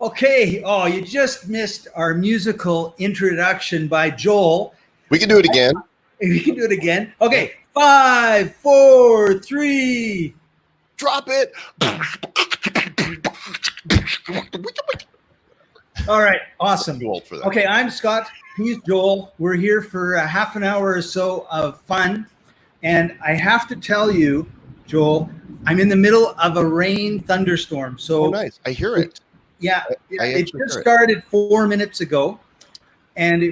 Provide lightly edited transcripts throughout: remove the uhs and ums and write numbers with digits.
Okay. Oh, you just missed our musical introduction by Joel. We can do it again. We can do it again. Okay. 5, 4, 3. Drop it. All right. Awesome. Too old for that. Okay. I'm Scott. He's Joel. We're here for a half an hour or so of fun. And I have to tell you, Joel, I'm in the middle of a rain thunderstorm. So nice. I hear it. Yeah, it just started 4 minutes ago, and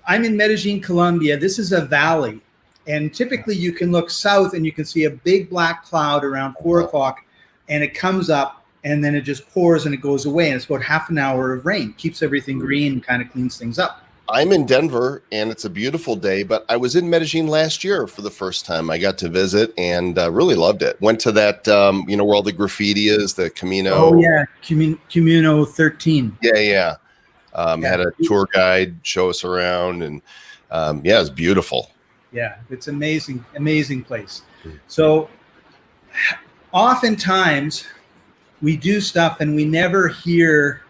I'm in Medellin, Colombia. This is a valley, and typically you can look south and you can see a big black cloud around 4 o'clock, and it comes up and then it just pours and it goes away, and it's about half an hour of rain. Keeps everything green and kind of cleans things up. I'm in Denver, and it's a beautiful day, but I was in Medellin last year for the first time. I got to visit and really loved it. Went to that, where all the graffiti is, the Camino. Oh, yeah, Camino 13. Yeah. Had a tour guide show us around, and it's beautiful. Yeah, it's amazing place. So oftentimes we do stuff and we never hear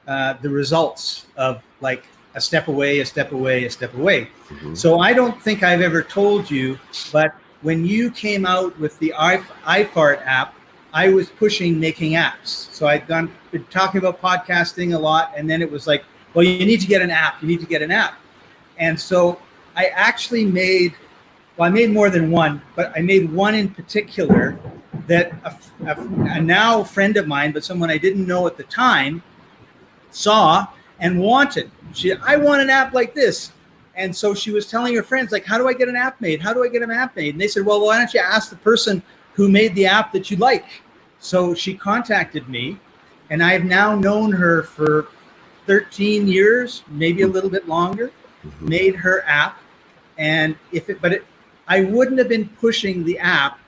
the results of like a step away, a step away, a step away. Mm-hmm. So I don't think I've ever told you, but when you came out with the iFart app, I was pushing making apps. So been talking about podcasting a lot, and then it was like, well, you need to get an app. You need to get an app. And so I actually I made more than one, but I made one in particular that a now friend of mine, but someone I didn't know at the time, saw and wanted. I want an app like this. And so she was telling her friends, like, how do I get an app made? How do I get an app made? And they said, well, why don't you ask the person who made the app that you like? So she contacted me, and I've now known her for 13 years, maybe a little bit longer, made her app. And I wouldn't have been pushing the app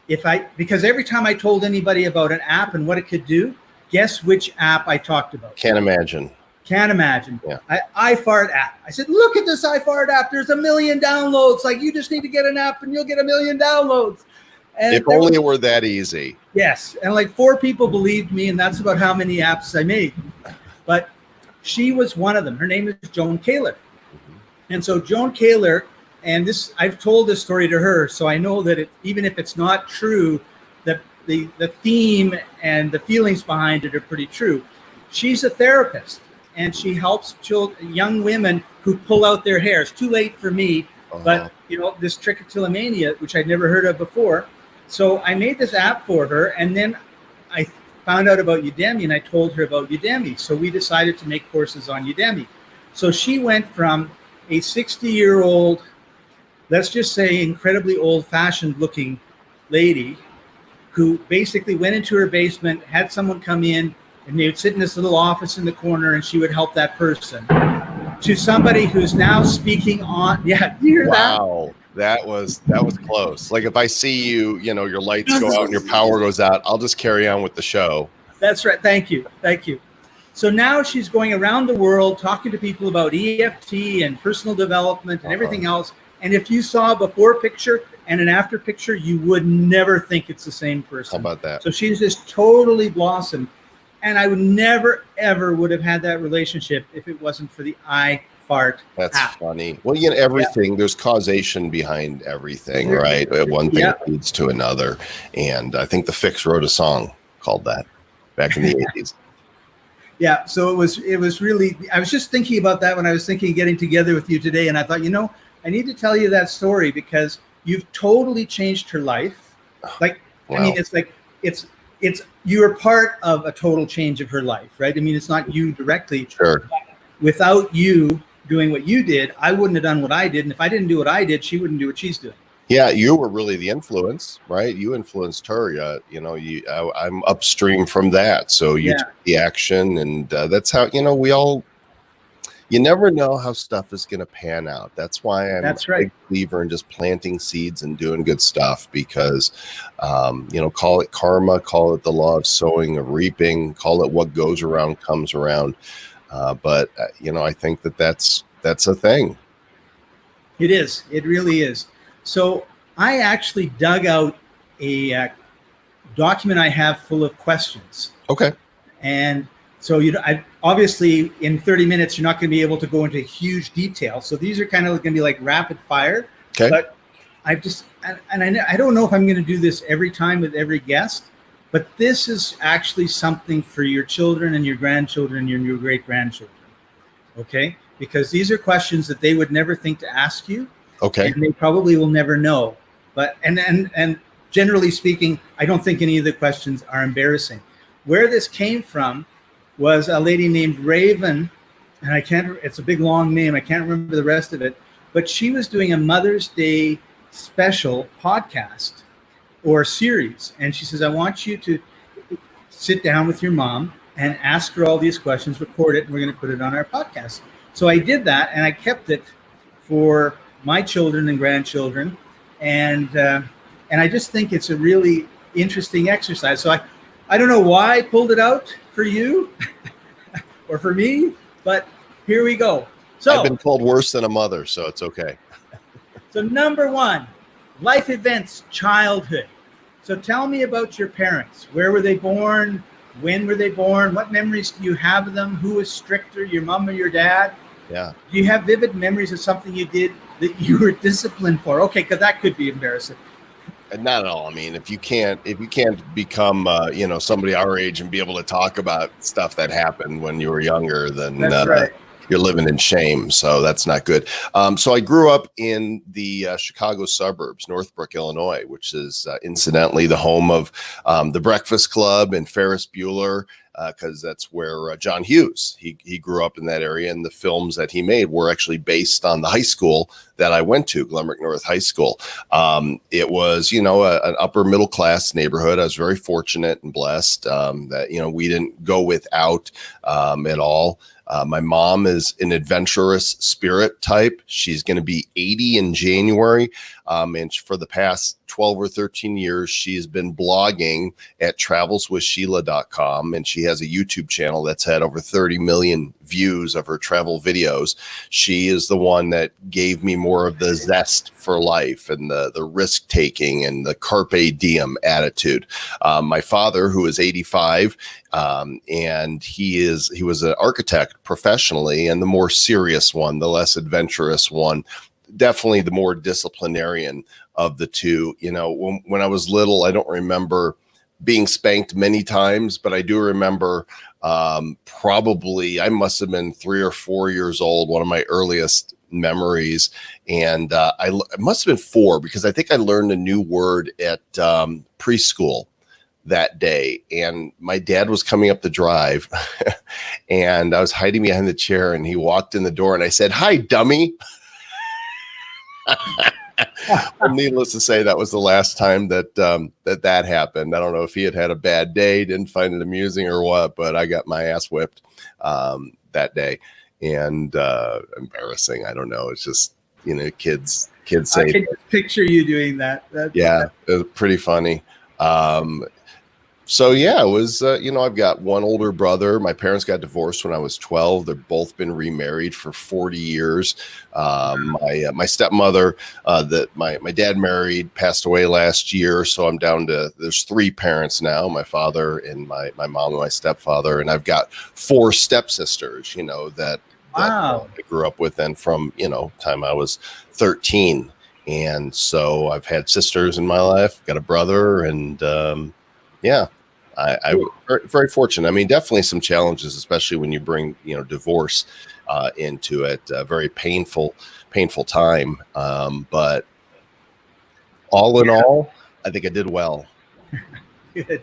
because every time I told anybody about an app and what it could do, guess which app I talked about? Can't imagine. Yeah. iFart app. I said, look at this iFart app. There's 1 million downloads. Like, you just need to get an app and you'll get 1 million downloads. And if only it were that easy. Yes. And like 4 people believed me, and that's about how many apps I made. But she was one of them. Her name is Joan Kaler. And so Joan Kaler, and I've told this story to her, so I know that even if it's not true, that the theme and the feelings behind it are pretty true. She's a therapist, and she helps young women who pull out their hair. It's too late for me, but this trichotillomania, which I'd never heard of before. So I made this app for her, and then I found out about Udemy, and I told her about Udemy. So we decided to make courses on Udemy. So she went from a 60-year-old, let's just say incredibly old-fashioned looking lady who basically went into her basement, had someone come in, and they would sit in this little office in the corner, and she would help that person, to somebody who's now speaking on. Yeah, you hear that? Wow, that was close. Like, if I see you, your lights go out and your power goes out, I'll just carry on with the show. That's right. Thank you. So now she's going around the world talking to people about EFT and personal development and everything else. And if you saw a before picture and an after picture, you would never think it's the same person. How about that? So she's just totally blossomed. And I would never, ever would have had that relationship if it wasn't for the iFart That's app. funny. Well, everything, there's causation behind everything, right? One thing leads to another. And I think the Fix wrote a song called that back in the 80s. Yeah, so it was really, I was just thinking about that when I was thinking of getting together with you today. And I thought, I need to tell you that story because you've totally changed her life. Like, wow. I mean, it's like, it's you're part of a total change of her life, right? I mean, it's not you directly. Sure. Without you doing what you did, I wouldn't have done what I did. And if I didn't do what I did, she wouldn't do what she's doing. Yeah, you were really the influence, right? You influenced her. I'm upstream from that. So you took the action, and that's how, you never know how stuff is going to pan out. That's why I'm a big believer in just planting seeds and doing good stuff because, call it karma, call it the law of sowing, of reaping, call it what goes around comes around. But I think that's a thing. It is. It really is. So I actually dug out a document I have full of questions. Okay. And So obviously in 30 minutes, you're not going to be able to go into huge detail. So these are kind of going to be like rapid fire. Okay. But I don't know if I'm going to do this every time with every guest, but this is actually something for your children and your grandchildren and your great grandchildren. Okay. Because these are questions that they would never think to ask you. Okay. And they probably will never know. But, and generally speaking, I don't think any of the questions are embarrassing. Where this came from was a lady named Raven, and it's a big long name. I can't remember the rest of it, but she was doing a Mother's Day special podcast or series. And she says, I want you to sit down with your mom and ask her all these questions, record it, and we're going to put it on our podcast. So I did that, and I kept it for my children and grandchildren. And I just think it's a really interesting exercise. So I don't know why I pulled it out for you or for me, but here we go. So I've been called worse than a mother, so it's okay. So number one, life events, childhood. So tell me about your parents. Where were they born? When were they born? What memories do you have of them? Who was stricter, your mom or your dad? Yeah. Do you have vivid memories of something you did that you were disciplined for? Okay, because that could be embarrassing. Not at all. I mean, if you can't become, somebody our age and be able to talk about stuff that happened when you were younger, then That's right. You're living in shame. So that's not good. So I grew up in the Chicago suburbs, Northbrook, Illinois, which is incidentally the home of the Breakfast Club and Ferris Bueller, because that's where John Hughes, he grew up in that area, and the films that he made were actually based on the high school that I went to, Glenbrook North High School. It was, an upper middle class neighborhood. I was very fortunate and blessed that, we didn't go without at all. My mom is an adventurous spirit type. She's going to be 80 in January. And for the past 12 or 13 years, she's been blogging at travelswithsheila.com. And she has a YouTube channel that's had over 30 million views of her travel videos. She is the one that gave me more of the zest for life and the risk taking and the carpe diem attitude. My father, who is 85, and he was an architect professionally, and the more serious one, the less adventurous one, definitely the more disciplinarian of the two. When I was little, I don't remember being spanked many times, but I do remember probably I must have been 3 or 4 years old, one of my earliest memories. And I must have been 4, because I think I learned a new word at preschool that day. And my dad was coming up the drive and I was hiding behind the chair, and he walked in the door and I said, "Hi, dummy." Well, needless to say, that was the last time that happened. I don't know if he had a bad day, didn't find it amusing or what, but I got my ass whipped that day. And embarrassing. I don't know. It's just, kids say. I can just picture you doing that. Yeah, it was pretty funny. So yeah, it was, I've got one older brother. My parents got divorced when I was 12. They've both been remarried for 40 years. My stepmother that my dad married passed away last year. So I'm down to, there's 3 parents now, my father and my mom and my stepfather. And I've got 4 stepsisters, that Wow. I grew up with, and from, time I was 13. And so I've had sisters in my life, got a brother, and yeah, I was very, very fortunate. I mean, definitely some challenges, especially when you bring, divorce into it. Very painful time. But all in all, I think I did well. Good.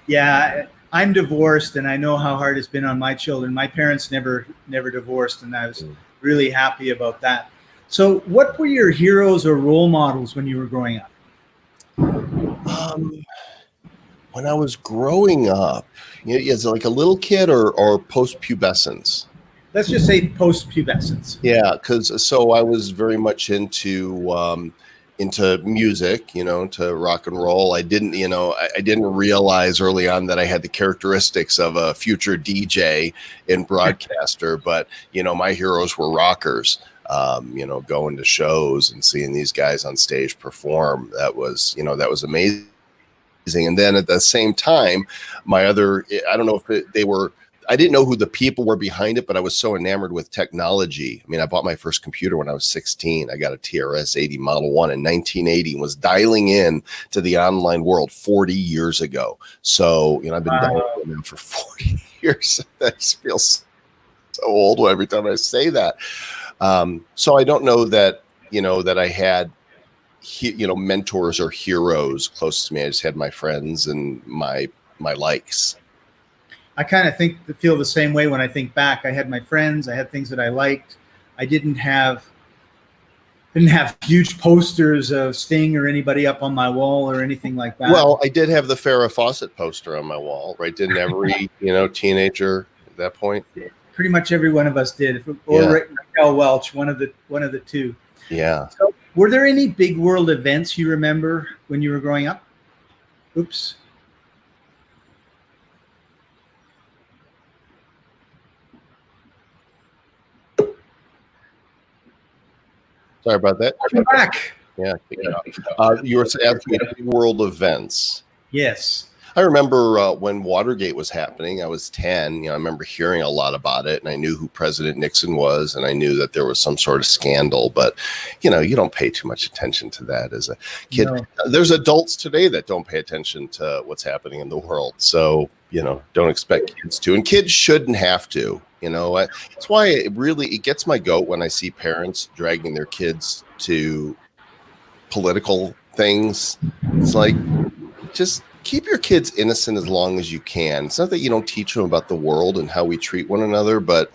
Yeah, I'm divorced, and I know how hard it's been on my children. My parents never divorced, and I was really happy about that. So what were your heroes or role models when you were growing up? When I was growing up, is it like a little kid or post-pubescence? Let's just say post-pubescence. Yeah, because so I was very much into music, to rock and roll. I didn't realize early on that I had the characteristics of a future DJ and broadcaster, but my heroes were rockers. Going to shows and seeing these guys on stage perform, that was amazing. And then at the same time, my other, I don't know if they were I didn't know who the people were behind it, but I was so enamored with technology. I mean, I bought my first computer when I was 16. I got a TRS-80 Model 1 in 1980 and was dialing in to the online world 40 years ago. So, I've been dialing in for 40 years. That just feels so old every time I say that. So I don't know that, that I had, mentors or heroes close to me. I just had my friends and my likes. I kind of feel the same way when I think back. I had my friends. I had things that I liked. I didn't have huge posters of Sting or anybody up on my wall or anything like that. Well, I did have the Farrah Fawcett poster on my wall, right? Didn't every teenager at that point? Pretty much every one of us did, or Raquel Welch, one of the two. Yeah. So, were there any big world events you remember when you were growing up? Oops. Sorry about that. I'm back. Yeah. You were asking big world events. Yes. I remember when Watergate was happening. I was 10. I remember hearing a lot about it, and I knew who President Nixon was, and I knew that there was some sort of scandal. But you don't pay too much attention to that as a kid. No. There's adults today that don't pay attention to what's happening in the world. So don't expect kids to, and kids shouldn't have to. That's why it gets my goat when I see parents dragging their kids to political things. It's like, just keep your kids innocent as long as you can. It's not that you don't teach them about the world and how we treat one another, but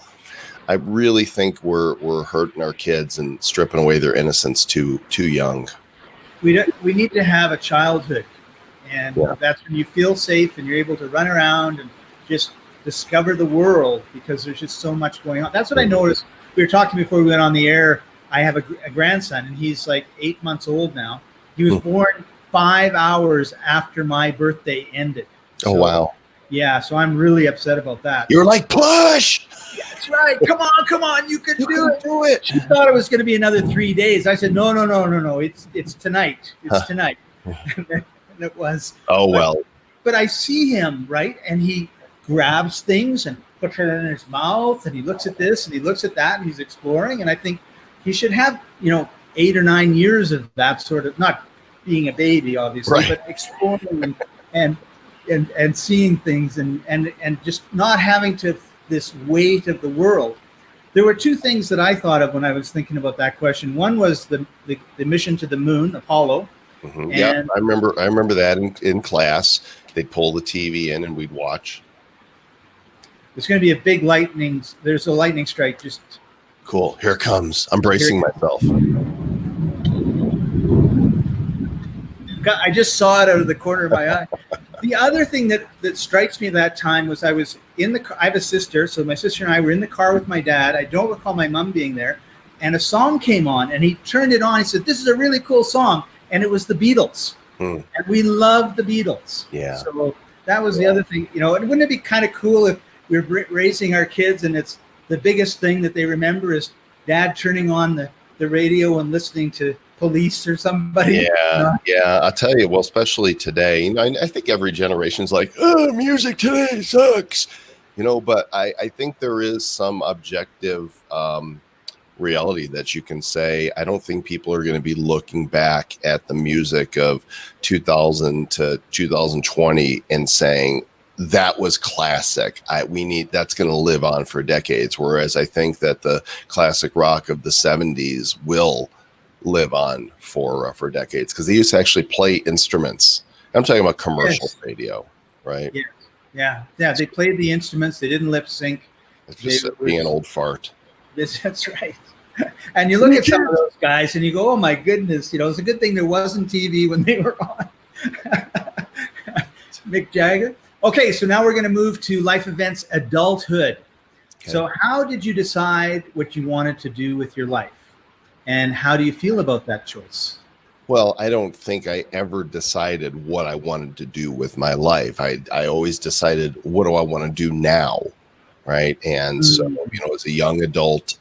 I really think we're hurting our kids and stripping away their innocence too young. We need to have a childhood, and that's when you feel safe and you're able to run around and just discover the world, because there's just so much going on. That's what I noticed. We were talking before we went on the air. I have a grandson, and he's like 8 months old now. He was born 5 hours after my birthday ended. So, oh, wow. Yeah, so I'm really upset about that. You're like, push! Yeah, that's right. Come on, you can do it. She thought it was going to be another 3 days. I said, no. It's tonight. It's tonight. And it was. Oh, well. But I see him, right? And he grabs things and puts it in his mouth, and he looks at this and he looks at that, and he's exploring. And I think he should have, 8 or 9 years of that sort of, not being a baby, obviously, right, but exploring and seeing things and just not having this weight of the world. There were two things that I thought of when I was thinking about that question. One was the mission to the moon, Apollo. Mm-hmm. Yeah, I remember that in class. They'd pull the TV in and we'd watch. There's going to be a big there's a lightning strike. Just cool. Here it comes. I'm bracing myself. I just saw it out of the corner of my eye. The other thing that strikes me at that time was I was in the car. I have a sister, so my sister and I were in the car with my dad. I don't recall my mom being there, and a song came on, and he turned it on. He said, "This is a really cool song," and it was the Beatles, and we loved the Beatles. Yeah. So that was the other thing. And wouldn't it be kind of cool if we're raising our kids, and it's the biggest thing that they remember is Dad turning on the radio and listening to Police or somebody. Yeah. I'll tell you, well, especially today, I think every generation's like, oh, music today sucks, but I think there is some objective reality that you can say. I don't think people are going to be looking back at the music of 2000 to 2020 and saying that was classic. That's going to live on for decades. Whereas I think that the classic rock of the 70s will live on for decades, because they used to actually play instruments. I'm talking about commercial radio, right? Yeah. They played the instruments. They didn't lip sync. It's just being an old fart. That's right. And you look at some of those guys and you go, oh my goodness, it's a good thing there wasn't TV when they were on. Mick Jagger. Okay, so now we're going to move to life events, adulthood. Okay. So how did you decide what you wanted to do with your life? And how do you feel about that choice? Well, I don't think I ever decided what I wanted to do with my life. I always decided, what do I want to do now? Right. And so, as a young adult,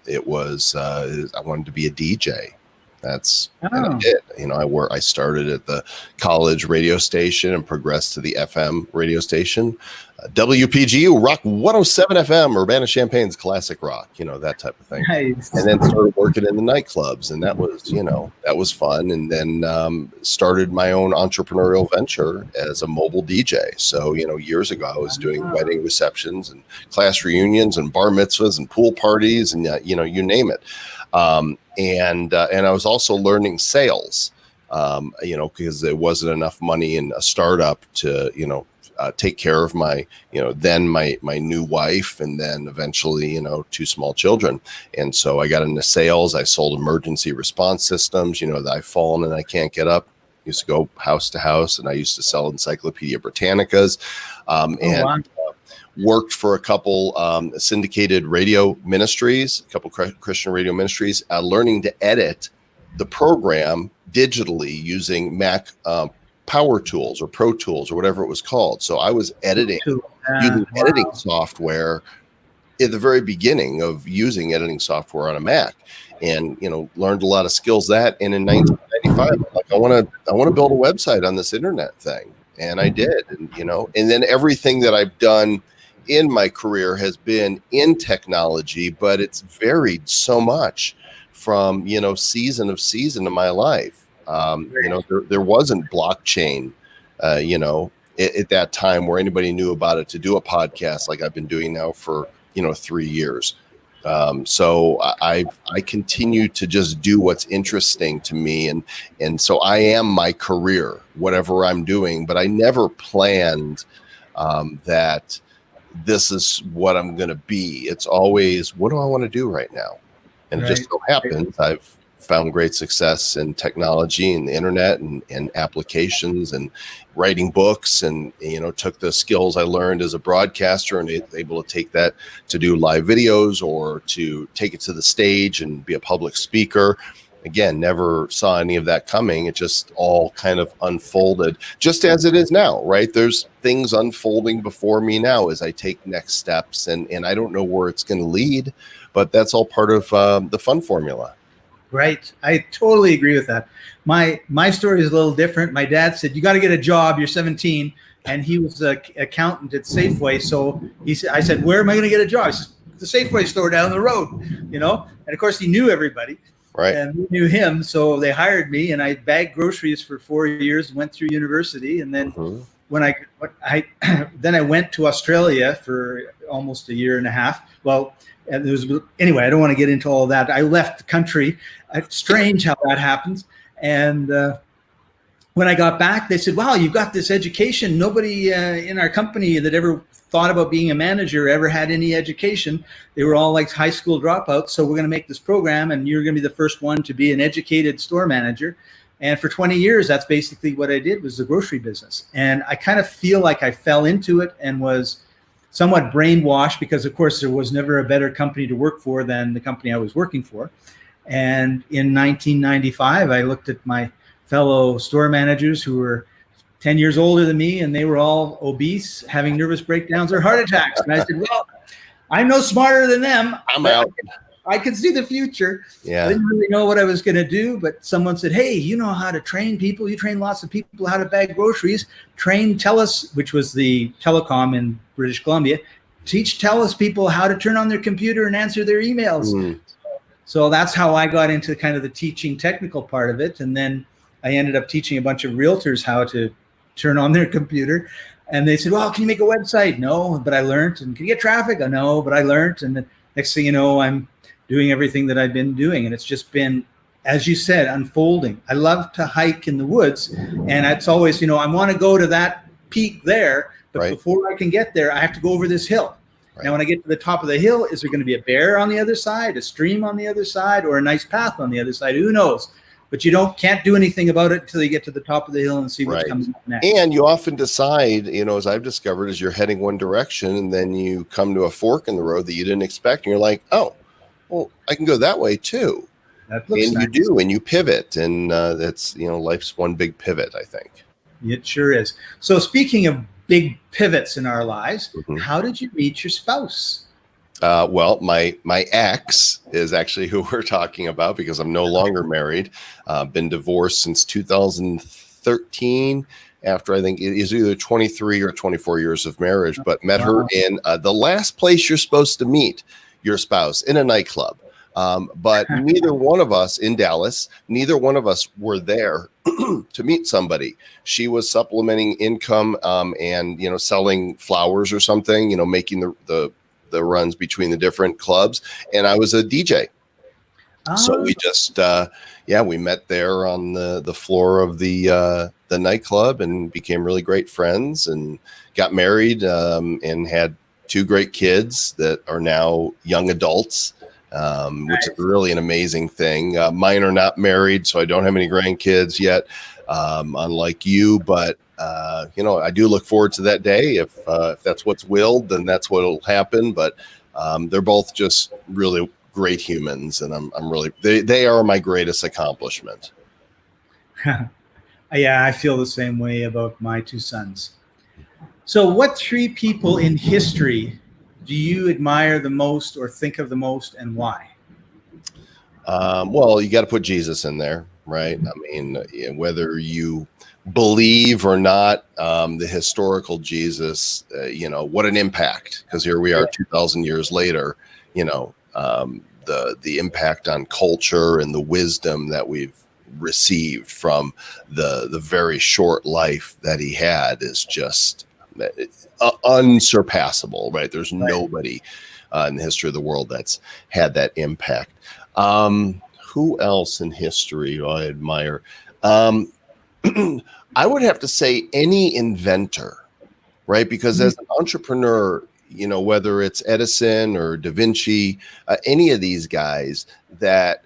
it was, I wanted to be a DJ. That's it. I started at the college radio station and progressed to the FM radio station. WPGU Rock 107 FM, Urbana-Champaign's classic rock, that type of thing. Nice. And then started working in the nightclubs, and that was fun. And then started my own entrepreneurial venture as a mobile DJ. So, years ago, I was doing wedding receptions and class reunions and bar mitzvahs and pool parties and, you name it. And I was also learning sales, because there wasn't enough money in a startup to, take care of my, then my new wife, and then eventually, 2 small children. And so I got into sales. I sold emergency response systems, that I've fallen and I can't get up. Used to go house to house, and I used to sell Encyclopedia Britannicas, worked for a couple syndicated radio ministries, a couple Christian radio ministries, learning to edit the program digitally using Mac Power Tools or Pro Tools or whatever it was called. So I was editing using editing software at the very beginning of using editing software on a Mac, and learned a lot of skills that. And in 1995, I'm like, I want to build a website on this internet thing, and I did. And and then everything that I've done in my career has been in technology, but it's varied so much from season of my life. There wasn't blockchain, at that time where anybody knew about it to do a podcast like I've been doing now for, 3 years. So I continue to just do what's interesting to me. And so I am my career, whatever I'm doing, but I never planned that this is what I'm going to be. It's always, what do I want to do right now? And it just so happens I've found great success in technology and the internet and applications and writing books, and took the skills I learned as a broadcaster and able to take that to do live videos or to take it to the stage and be a public speaker. Again, never saw any of that coming. It just all kind of unfolded just as it is now, right? There's things unfolding before me now as I take next steps, and I don't know where it's going to lead, but that's all part of the fun formula. Right. I totally agree with that. My story is a little different. My dad said, you got to get a job. You're 17. And he was an accountant at Safeway. So I said, where am I going to get a job? He says, the Safeway store down the road, And of course he knew everybody. Right. And we knew him. So they hired me, and I bagged groceries for 4 years, went through university. And then when I went to Australia for almost a year and a half. Well, and anyway, I don't want to get into all that. I left the country. It's strange how that happens. And when I got back, they said, wow, you've got this education. Nobody in our company that ever thought about being a manager ever had any education. They were all like high school dropouts. So we're going to make this program, and you're going to be the first one to be an educated store manager. And for 20 years, that's basically what I did, was the grocery business. And I kind of feel like I fell into it and was somewhat brainwashed, because of course there was never a better company to work for than the company I was working for. And in 1995, I looked at my fellow store managers who were 10 years older than me, and they were all obese, having nervous breakdowns or heart attacks. And I said, well, I'm no smarter than them. I'm out. I could see the future. Yeah. I didn't really know what I was going to do, but someone said, hey, you know how to train people. You train lots of people how to bag groceries. Train TELUS, which was the telecom in British Columbia. Teach TELUS people how to turn on their computer and answer their emails. So that's how I got into kind of the teaching technical part of it. And then I ended up teaching a bunch of realtors how to turn on their computer. And they said, well, can you make a website? No, but I learned. And can you get traffic? Oh, no, but I learned. And the next thing you know, I'm doing everything that I've been doing. And it's just been, as you said, unfolding. I love to hike in the woods. And it's always, I want to go to that peak there. But before I can get there, I have to go over this hill. Now, when I get to the top of the hill, is there going to be a bear on the other side, a stream on the other side, or a nice path on the other side? Who knows? But you can't do anything about it until you get to the top of the hill and see what comes up next. And you often decide, as I've discovered, is you're heading one direction, and then you come to a fork in the road that you didn't expect, and you're like, oh, well, I can go that way too. That looks nice. You do, and you pivot, and that's, life's one big pivot, I think. It sure is. So speaking of big pivots in our lives, how did you meet your spouse? Well, my ex is actually who we're talking about, because I'm no longer married. Been divorced since 2013, after I think it is either 23 or 24 years of marriage, but met her in the last place you're supposed to meet your spouse, in a nightclub. But neither one of us in Dallas, neither one of us were there to meet somebody. She was supplementing income and, selling flowers or something, making the runs between the different clubs. And I was a DJ. So we just, we met there on the floor of the nightclub and became really great friends and got married and had 2 great kids that are now young adults. Which is really an amazing thing. Mine are not married, so I don't have any grandkids yet, unlike you. But I do look forward to that day. If that's what's willed, then that's what'll happen. But they're both just really great humans, and I'm really they are my greatest accomplishment. Yeah, I feel the same way about my 2 sons. So, what 3 people in history do you admire the most or think of the most, and why? Well, you got to put Jesus in there, right? I mean, whether you believe or not, the historical Jesus, what an impact, because here we are 2,000 years later, the impact on culture and the wisdom that we've received from the very short life that he had is just unsurpassable, right? There's nobody in the history of the world that's had that impact. Who else in history do I admire? I would have to say any inventor, right? Because as an entrepreneur, whether it's Edison or Da Vinci, any of these guys that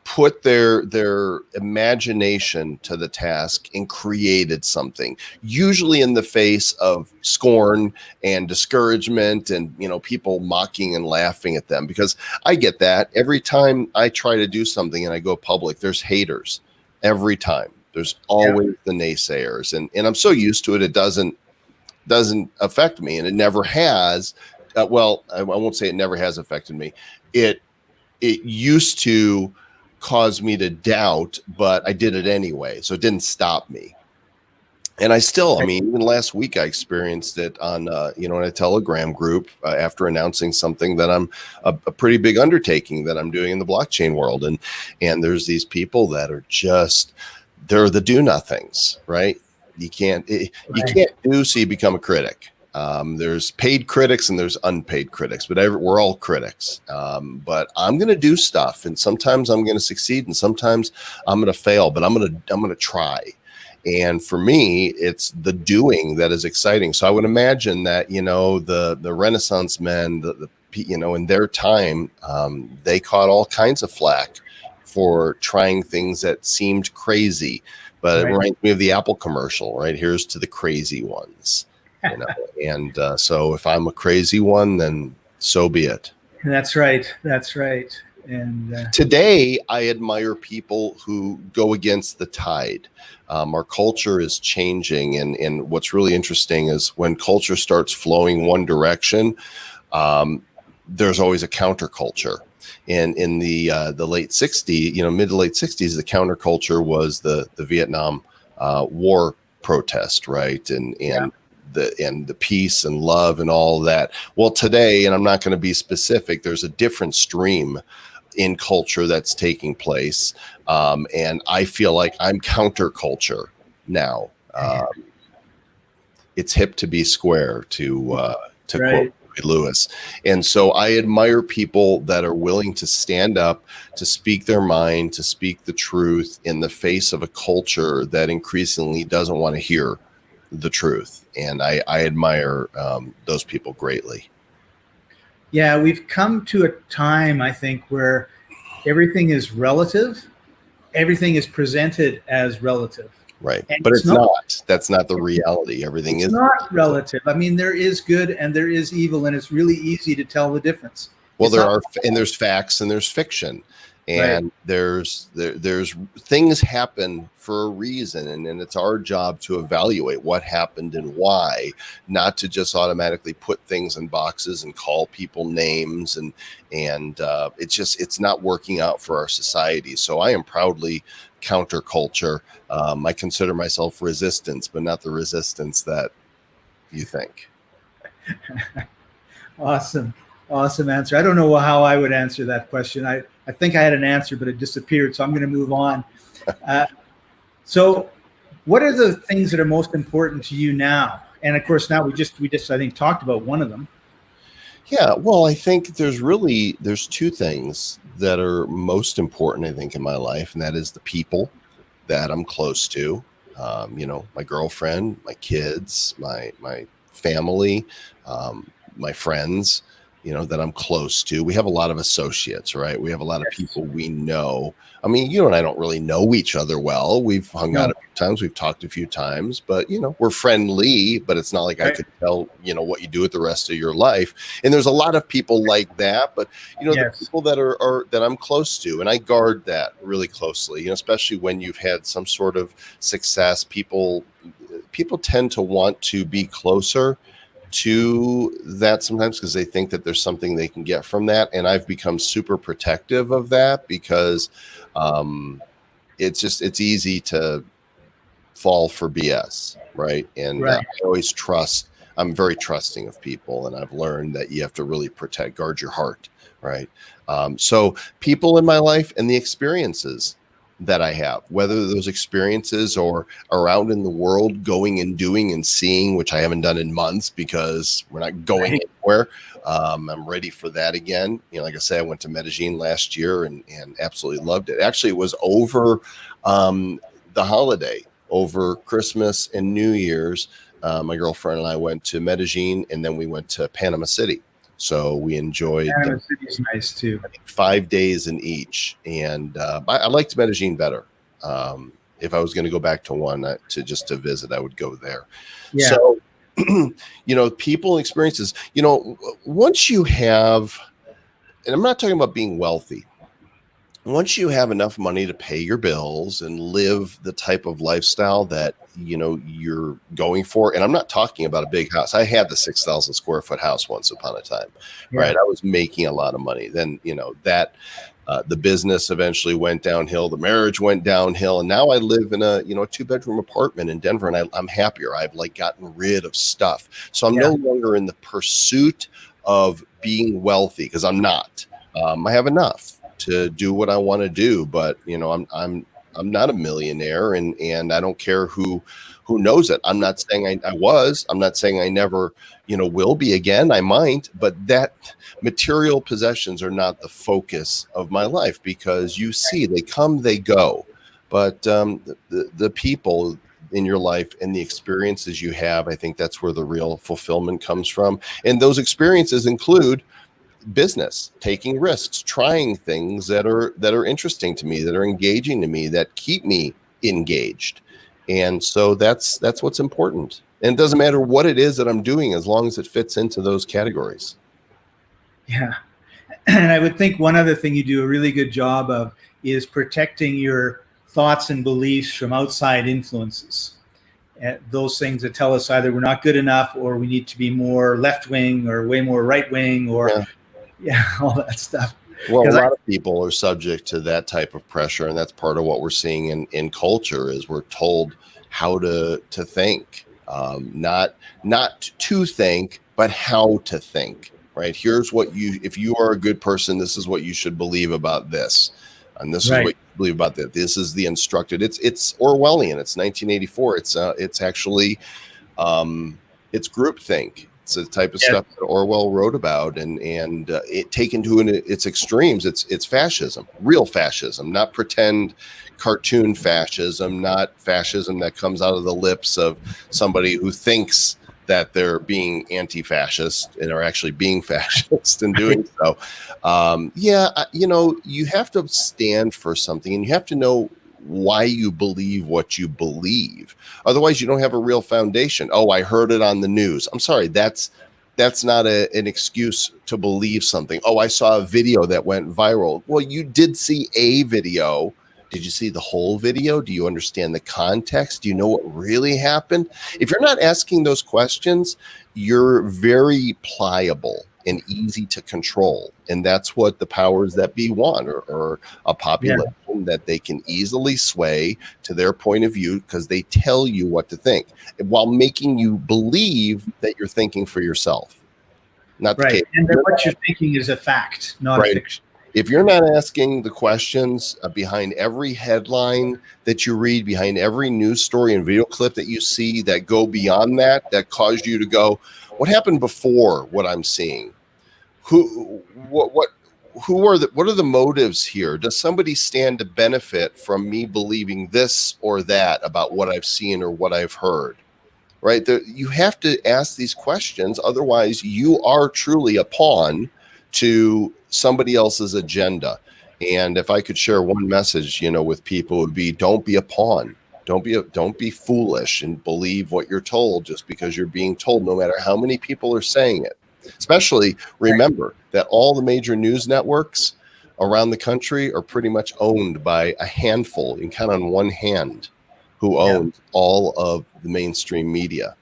put their imagination to the task and created something, usually in the face of scorn and discouragement and people mocking and laughing at them, because I get that every time I try to do something and I go public, there's haters every time. There's always the naysayers, and I'm so used to it, it doesn't affect me, and it never has. Well, I won't say it never has affected me. It used to cause me to doubt, but I did it anyway. So it didn't stop me. And I still, even last week I experienced it on, in a Telegram group after announcing something that I'm a pretty big undertaking that I'm doing in the blockchain world. And there's these people that are just, they're the do nothings, right? You can't do, so you become a critic. There's paid critics and there's unpaid critics, but we're all critics. But I'm going to do stuff, and sometimes I'm going to succeed and sometimes I'm going to fail, but I'm going to try. And for me, it's the doing that is exciting. So I would imagine that, the Renaissance men, in their time, they caught all kinds of flack for trying things that seemed crazy, but it reminds me of the Apple commercial, right? Here's to the crazy ones. And so if I'm a crazy one, then so be it. That's right. And today I admire people who go against the tide. Our culture is changing, and what's really interesting is when culture starts flowing one direction, there's always a counterculture. And in the late 60s, mid to late 60s, the counterculture was the Vietnam War protest, right? And the peace and love and all that. Well, today, and I'm not going to be specific, there's a different stream in culture that's taking place. And I feel like I'm counterculture now. It's hip to be square, to quote Lewis. And so I admire people that are willing to stand up, to speak their mind, to speak the truth in the face of a culture that increasingly doesn't want to hear the truth. And I admire those people greatly. Yeah, we've come to a time, I think, where everything is relative. Everything is presented as relative. Right. And but it's not. That's not the reality. Everything is not relative. I mean, there is good and there is evil, and it's really easy to tell the difference. Well, there's facts and there's fiction. And there's things happen for a reason, and it's our job to evaluate what happened and why, not to just automatically put things in boxes and call people names, and it's not working out for our society. So I am proudly counterculture. I consider myself resistance, but not the resistance that you think. Awesome answer. I don't know how I would answer that question. I think I had an answer, but it disappeared. So I'm going to move on. So what are the things that are most important to you now? And of course, now we just I think talked about one of them. Yeah, well, I think there's two things that are most important, I think, in my life, and that is the people that I'm close to. My girlfriend, my kids, my family, my friends, that I'm close to. We have a lot of associates, right? We have a lot of people we know. I mean, you and I don't really know each other well. We've hung out a few times, we've talked a few times, but we're friendly, but it's not like I could tell, what you do with the rest of your life. And there's a lot of people like that, but the people that are that I'm close to, and I guard that really closely, especially when you've had some sort of success. People tend to want to be closer to that sometimes because they think that there's something they can get from that. And I've become super protective of that because it's easy to fall for BS, right? And I always trust. I'm very trusting of people, and I've learned that you have to really guard your heart, right? So people in my life and the experiences that I have, whether those experiences are around in the world, going and doing and seeing, which I haven't done in months because we're not going anywhere. I'm ready for that again. Like I said, I went to Medellin last year and absolutely loved it. Actually, it was over the holiday, over Christmas and New Year's. My girlfriend and I went to Medellin, and then we went to Panama City. So we enjoyed Panama City's nice too. 5 days in each, and I liked Medellin better. If I was going to go back to one to visit, I would go there. Yeah. So, people experiences. Once you have, and I'm not talking about being wealthy. Once you have enough money to pay your bills and live the type of lifestyle that you're going for, and I'm not talking about a big house. I had the 6,000 square foot house once upon a time, right? I was making a lot of money. Then that the business eventually went downhill, the marriage went downhill, and now I live in a 2-bedroom apartment in Denver, and I'm happier. I've gotten rid of stuff, so I'm no longer in the pursuit of being wealthy because I'm not. I have enough to do what I want to do, but I'm not a millionaire, and I don't care who knows it. I'm not saying I was. I'm not saying I never will be again. I might, but that material possessions are not the focus of my life because you see they come, they go, but the people in your life and the experiences you have, I think that's where the real fulfillment comes from. And those experiences include business, taking risks, trying things that are interesting to me, that are engaging to me, that keep me engaged. And so that's what's important. And it doesn't matter what it is that I'm doing as long as it fits into those categories. Yeah. And I would think one other thing you do a really good job of is protecting your thoughts and beliefs from outside influences. Those things that tell us either we're not good enough or we need to be more left-wing or way more right-wing or all that stuff. Well, a lot of people are subject to that type of pressure, and that's part of what we're seeing in culture is we're told how to think, not to think, but how to think, right? Here's if you are a good person, this is what you should believe about this. And this is what you believe about that. This is the instructed. It's Orwellian. It's 1984. It's actually it's groupthink. It's the type of stuff that Orwell wrote about, and it taken to its extremes. It's fascism, real fascism, not pretend cartoon fascism, not fascism that comes out of the lips of somebody who thinks that they're being anti-fascist and are actually being fascist and doing so. You have to stand for something, and you have to know why you believe what you believe. Otherwise, you don't have a real foundation. Oh, I heard it on the news. I'm sorry, that's that's not an excuse to believe something. Oh, I saw a video that went viral. Well, you did see a video. Did you see the whole video? Do you understand the context? Do you know what really happened? If you're not asking those questions, you're very pliable and easy to control. And that's what the powers that be want, or a population that they can easily sway to their point of view because they tell you what to think while making you believe that you're thinking for yourself. Not the case. And that what you're thinking is a fact, not a fiction. If you're not asking the questions behind every headline that you read, behind every news story and video clip that you see that go beyond that cause you to go, what happened before what I'm seeing? What are the motives here? Does somebody stand to benefit from me believing this or that about what I've seen or what I've heard? Right? You have to ask these questions. Otherwise, you are truly a pawn to somebody else's agenda. And if I could share one message, with people, it would be, don't be a pawn. Don't be foolish and believe what you're told just because you're being told, no matter how many people are saying it. Especially remember that all the major news networks around the country are pretty much owned by a handful, you can count on one hand, who owns all of the mainstream media.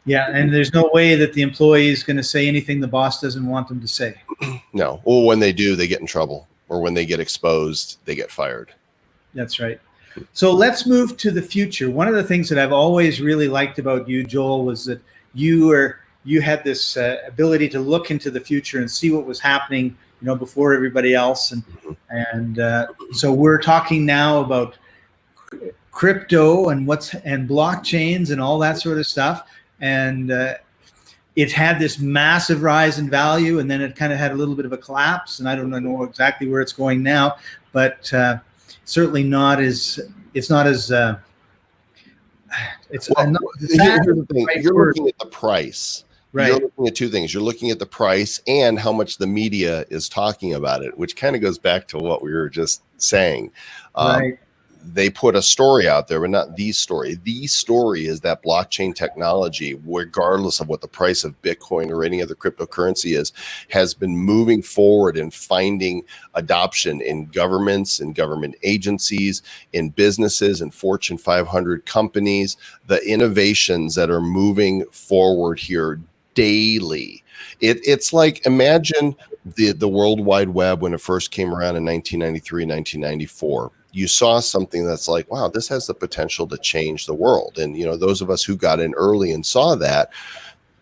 Yeah, and there's no way that the employee is going to say anything the boss doesn't want them to say. No. Well, when they do, they get in trouble. Or when they get exposed, they get fired. That's right. So let's move to the future. One of the things that I've always really liked about you, Joel, was that you had this ability to look into the future and see what was happening, before everybody else. And so we're talking now about crypto and blockchains and all that sort of stuff. And it had this massive rise in value, and then it kind of had a little bit of a collapse. And I don't know exactly where it's going now, but certainly not as it's not as it's well, not, here's the thing. You're looking at the price. Right. You're looking at two things. You're looking at the price and how much the media is talking about it, which kind of goes back to what we were just saying. Right. They put a story out there, but not the story. The story is that blockchain technology, regardless of what the price of Bitcoin or any other cryptocurrency is, has been moving forward and finding adoption in governments and government agencies, in businesses and Fortune 500 companies. The innovations that are moving forward here daily. It's like, imagine the World Wide Web when it first came around in 1993, 1994. You saw something that's like, wow, this has the potential to change the world. And, those of us who got in early and saw that,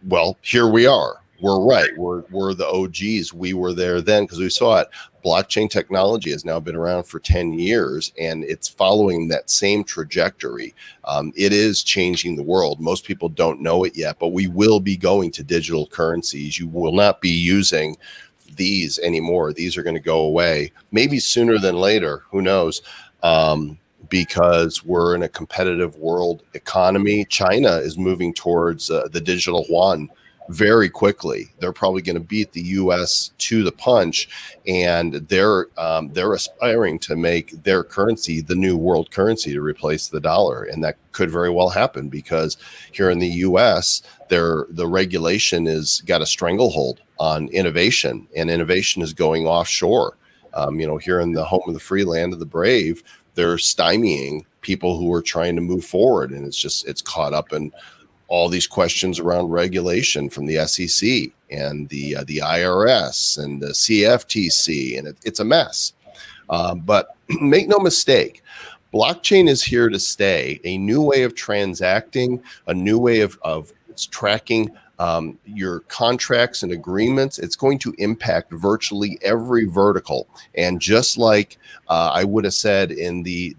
well, here we are. We're right. We're the OGs. We were there then because we saw it. Blockchain technology has now been around for 10 years, and it's following that same trajectory. It is changing the world. Most people don't know it yet, but we will be going to digital currencies. You will not be using these anymore. These are going to go away, maybe sooner than later. Who knows? Because we're in a competitive world economy. China is moving towards the digital yuan very quickly. They're probably going to beat the U.S. to the punch, and they're aspiring to make their currency the new world currency to replace the dollar, and that could very well happen because here in the U.S. the regulation is got a stranglehold on innovation, and innovation is going offshore. Here in the home of the free, land of the brave, they're stymieing people who are trying to move forward, and it's caught up in all these questions around regulation from the SEC and the IRS and the CFTC, and it's a mess. But make no mistake, blockchain is here to stay. A new way of transacting, a new way of tracking your contracts and agreements. It's going to impact virtually every vertical. And just like I would have said in the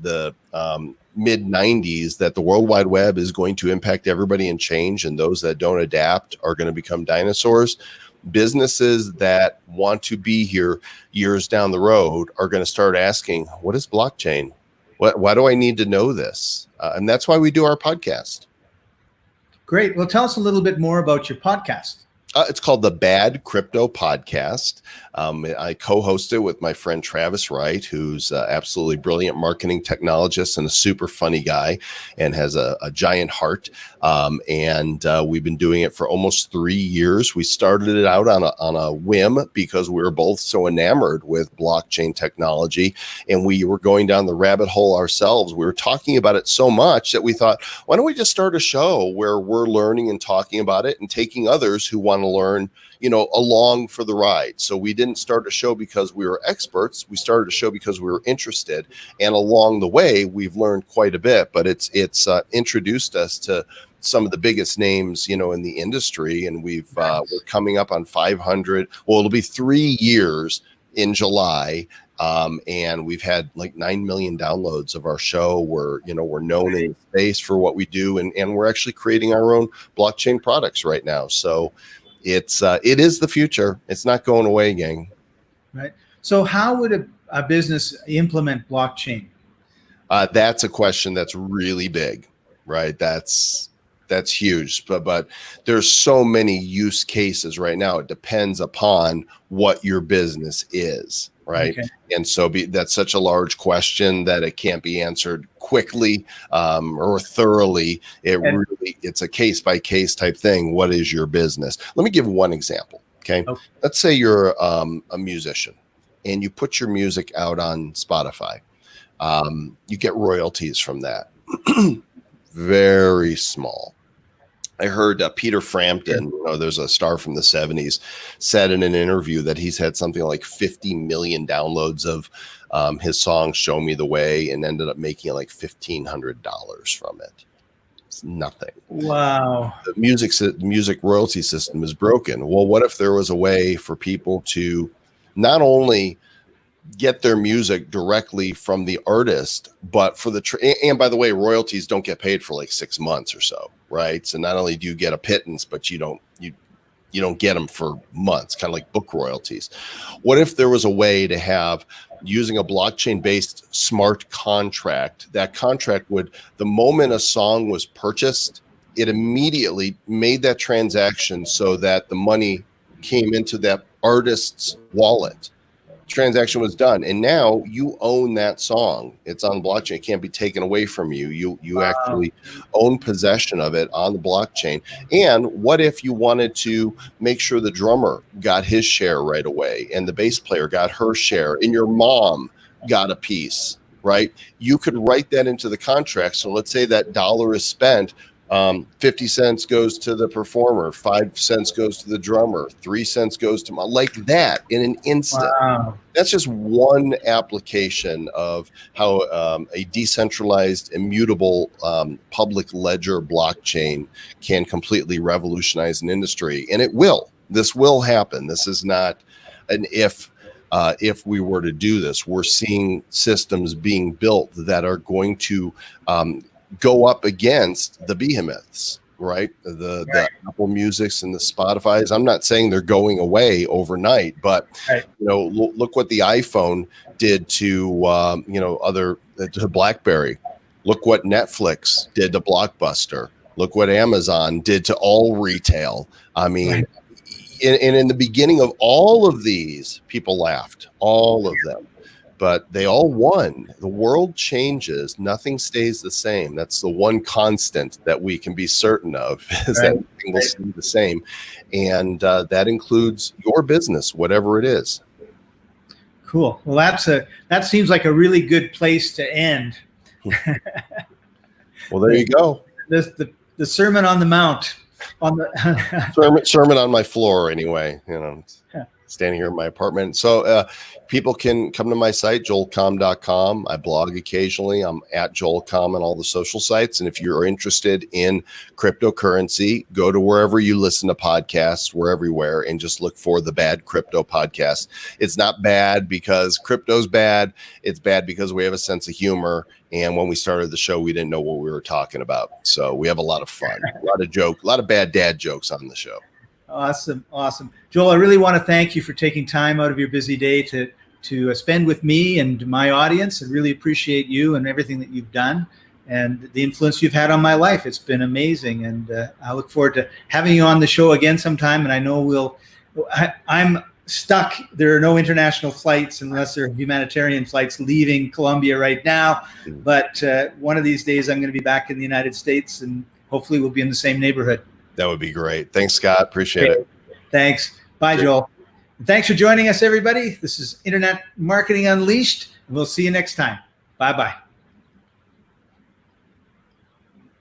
mid 90s that the World Wide Web is going to impact everybody and change, and those that don't adapt are going to become dinosaurs. Businesses that want to be here years down the road are going to start asking, what is blockchain? Why do I need to know this? And that's why we do our podcast. Great. Well, tell us a little bit more about your podcast. It's called the Bad Crypto Podcast. I co-host it with my friend Travis Wright, who's absolutely brilliant marketing technologist and a super funny guy and has a giant heart. And we've been doing it for almost 3 years. We started it out on a whim because we were both so enamored with blockchain technology, and we were going down the rabbit hole ourselves. We were talking about it so much that we thought, why don't we just start a show where we're learning and talking about it and taking others who want to learn, along for the ride. So we didn't start a show because we were experts. We started a show because we were interested, and along the way we've learned quite a bit. But it's introduced us to some of the biggest names, in the industry, and we're coming up on 500. Well, it'll be 3 years in July. And we've had like 9 million downloads of our show. We're known in the space for what we do, and we're actually creating our own blockchain products right now. So it is the future. It's not going away, gang. Right. So how would a business implement blockchain? That's a question that's really big, right? That's huge, but there's so many use cases right now. It depends upon what your business is. Right. Okay. And so that's such a large question that it can't be answered quickly or thoroughly. It's a case by case type thing. What is your business? Let me give one example. Okay. Let's say you're a musician and you put your music out on Spotify. You get royalties from that. Very small. I heard Peter Frampton, there's a star from the 70s, said in an interview that he's had something like 50 million downloads of his song "Show Me the Way" and ended up making like $1,500 from it. It's nothing. Wow. The music royalty system is broken. Well, what if there was a way for people to not only get their music directly from the artist, but for and by the way, royalties don't get paid for like 6 months or so, right? So not only do you get a pittance, but you don't get them for months, kind of like book royalties. What if there was a way to have, using a blockchain based smart contract, that contract would, the moment a song was purchased, it immediately made that transaction so that the money came into that artist's wallet. Transaction was done, and now you own that song. It's on blockchain. It can't be taken away from you. You actually own possession of it on the blockchain. And what if you wanted to make sure the drummer got his share right away, and the bass player got her share, and your mom got a piece, right? You could write that into the contract. So let's say that dollar is spent, 50 cents goes to the performer, 5 cents goes to the drummer, 3 cents goes to like that in an instant. Wow. That's just one application of how a decentralized, immutable public ledger blockchain can completely revolutionize an industry. And it will. This will happen. This is not an if we were to do this. We're seeing systems being built that are going to go up against the behemoths, right? The Apple Musics and the Spotify's. I'm not saying they're going away overnight, but look what the iPhone did to to BlackBerry. Look what Netflix did to Blockbuster. Look what Amazon did to all retail. I mean, and in the beginning of all of these, people laughed, all of them. But they all won. The world changes. Nothing stays the same. That's the one constant that we can be certain of, is that everything will stay the same. And that includes your business, whatever it is. Cool. Well, that seems like a really good place to end. Well, there you go. The Sermon on the Mount. Sermon on my floor, anyway. Standing here in my apartment. So people can come to my site, joelcomm.com. I blog occasionally. I'm at joelcomm on all the social sites. And if you're interested in cryptocurrency, go to wherever you listen to podcasts. We're everywhere, and just look for the Bad Crypto Podcast. It's not bad because crypto's bad. It's bad because we have a sense of humor. And when we started the show, we didn't know what we were talking about. So we have a lot of fun, a lot of bad dad jokes on the show. Awesome. Joel, I really want to thank you for taking time out of your busy day to spend with me and my audience. I really appreciate you and everything that you've done. and the influence you've had on my life. It's been amazing, and I look forward to having you on the show again sometime. And I know I'm stuck. There are no international flights unless they're humanitarian flights leaving Colombia right now. But one of these days, I'm going to be back in the United States, and hopefully we'll be in the same neighborhood. That would be great. Thanks, Scott. Appreciate it. Thanks. Bye, Joel. And thanks for joining us, everybody. This is Internet Marketing Unleashed, and we'll see you next time. Bye-bye.